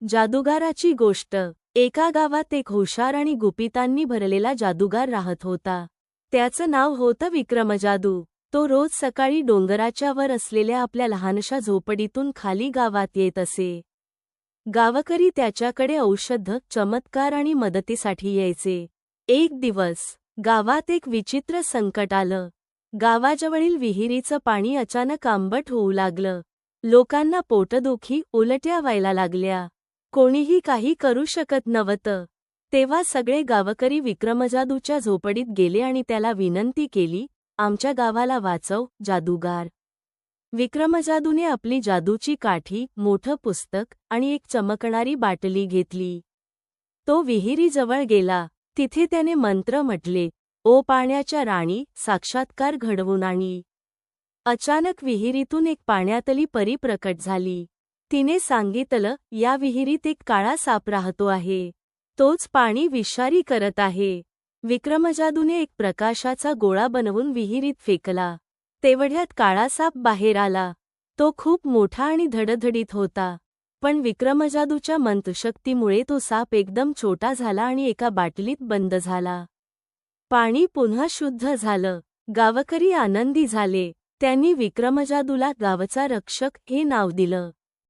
जादूगाराची गोष्ट। एका गावात एक हुशार आणि गुपितांनी भरलेला जादूगार राहत होता। त्याचं नाव होतं विक्रमजादू। तो रोज सकाळी डोंगराच्या वर असलेल्या आपल्या लहानशा झोपडीतून खाली गावात येत असे। गावकरी त्याच्याकडे औषध, चमत्कार आणि मदतीसाठी यायचे। एक दिवस गावात एक विचित्र संकट आलं। गावाजवळील विहिरीचं पाणी अचानक आंबट होऊ लागलं। लोकांना पोटदुखी, उलट्या व्हायला लागल्या। कोणीही काही करू शकत नव्हतं। तेव्हा सगळे गावकरी विक्रमजादूच्या झोपडीत गेले आणि त्याला विनंती केली, आमच्या गावाला वाचव, जादूगार। विक्रमजादूने आपली जादूची काठी, मोठं पुस्तक आणि एक चमकणारी बाटली घेतली। तो विहिरीजवळ गेला। तिथे त्याने मंत्र म्हटले, ओ पाण्याच्या राणी, साक्षात्कार घडवून आणी। अचानक विहिरीतून एक पाण्यातली परी प्रकट झाली। तिने सांगितलं, या विहिरीत एक काळा साप राहतो आहे। तोच पाणी विषारी करत आहे। विक्रमजादूने एक प्रकाशाचा गोळा बनवून विहिरीत फेकला। तेवढ्यात काळा साप बाहेर आला। तो खूप मोठा आणि धडधडीत होता। पण विक्रमजादूच्या मंत्रशक्तीमुळे तो साप एकदम छोटा झाला आणि एका बाटलीत बंद झाला। पाणी पुन्हा शुद्ध झालं। गावकरी आनंदी झाले। त्यांनी विक्रमजादूला गावचा रक्षक हे नाव दिलं।